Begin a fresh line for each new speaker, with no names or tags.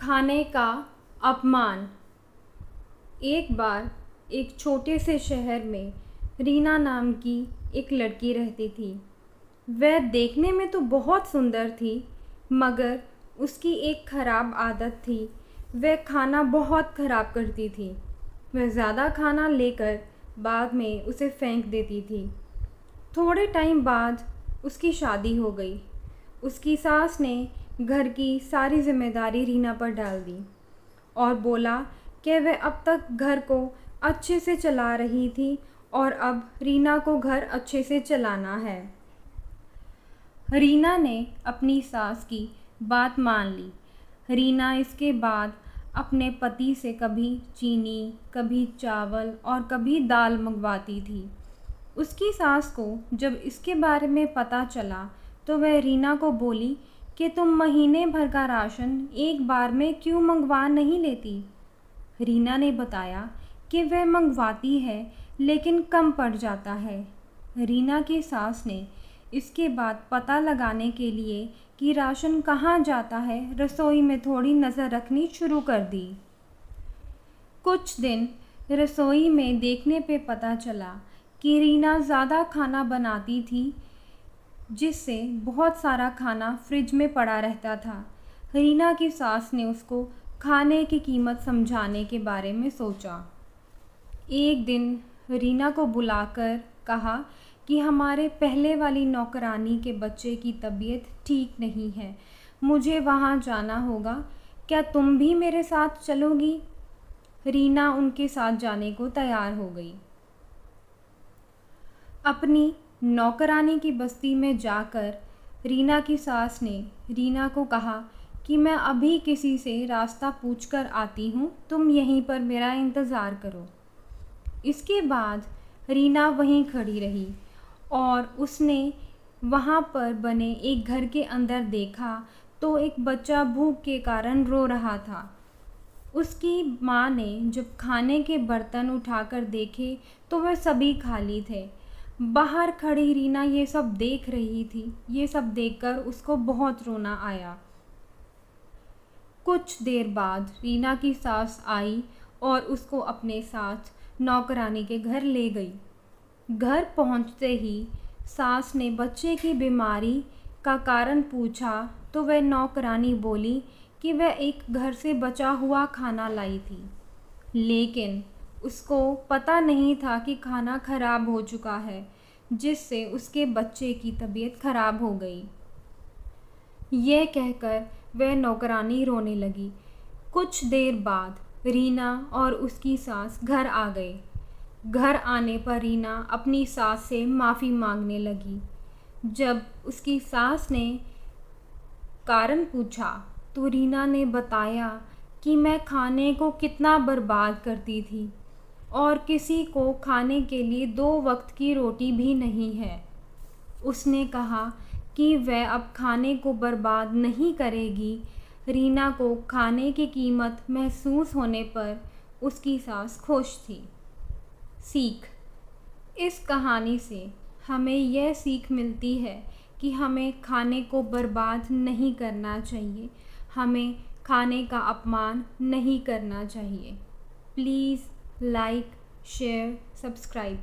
खाने का अपमान। एक बार एक छोटे से शहर में रीना नाम की एक लड़की रहती थी। वह देखने में तो बहुत सुंदर थी, मगर उसकी एक ख़राब आदत थी। वह खाना बहुत ख़राब करती थी। वह ज़्यादा खाना लेकर बाद में उसे फेंक देती थी। थोड़े टाइम बाद उसकी शादी हो गई। उसकी सास ने घर की सारी जिम्मेदारी रीना पर डाल दी और बोला कि वह अब तक घर को अच्छे से चला रही थी और अब रीना को घर अच्छे से चलाना है। रीना ने अपनी सास की बात मान ली। रीना इसके बाद अपने पति से कभी चीनी, कभी चावल और कभी दाल मंगवाती थी। उसकी सास को जब इसके बारे में पता चला तो वह रीना को बोली कि तुम महीने भर का राशन एक बार में क्यों मंगवा नहीं लेती। रीना ने बताया कि वह मंगवाती है लेकिन कम पड़ जाता है। रीना की सास ने इसके बाद पता लगाने के लिए कि राशन कहाँ जाता है, रसोई में थोड़ी नज़र रखनी शुरू कर दी। कुछ दिन रसोई में देखने पे पता चला कि रीना ज़्यादा खाना बनाती थी, जिससे बहुत सारा खाना फ्रिज में पड़ा रहता था। रीना की सास ने उसको खाने की कीमत समझाने के बारे में सोचा। एक दिन रीना को बुलाकर कहा कि हमारे पहले वाली नौकरानी के बच्चे की तबीयत ठीक नहीं है, मुझे वहाँ जाना होगा, क्या तुम भी मेरे साथ चलोगी? रीना उनके साथ जाने को तैयार हो गई। अपनी नौकरानी की बस्ती में जाकर रीना की सास ने रीना को कहा कि मैं अभी किसी से रास्ता पूछकर आती हूँ, तुम यहीं पर मेरा इंतज़ार करो। इसके बाद रीना वहीं खड़ी रही और उसने वहाँ पर बने एक घर के अंदर देखा तो एक बच्चा भूख के कारण रो रहा था। उसकी माँ ने जब खाने के बर्तन उठाकर देखे तो वह सभी खाली थे। बाहर खड़ी रीना ये सब देख रही थी। ये सब देखकर उसको बहुत रोना आया। कुछ देर बाद रीना की सास आई और उसको अपने साथ नौकरानी के घर ले गई। घर पहुंचते ही सास ने बच्चे की बीमारी का कारण पूछा तो वह नौकरानी बोली कि वह एक घर से बचा हुआ खाना लाई थी, लेकिन उसको पता नहीं था कि खाना खराब हो चुका है, जिससे उसके बच्चे की तबीयत खराब हो गई। यह कहकर वह नौकरानी रोने लगी। कुछ देर बाद रीना और उसकी सास घर आ गए। घर आने पर रीना अपनी सास से माफ़ी मांगने लगी। जब उसकी सास ने कारण पूछा तो रीना ने बताया कि मैं खाने को कितना बर्बाद करती थी और किसी को खाने के लिए 2 वक्त की रोटी भी नहीं है। उसने कहा कि वह अब खाने को बर्बाद नहीं करेगी। रीना को खाने की कीमत महसूस होने पर उसकी सास खुश थी। सीख। इस कहानी से हमें यह सीख मिलती है कि हमें खाने को बर्बाद नहीं करना चाहिए, हमें खाने का अपमान नहीं करना चाहिए। Please like, share, subscribe.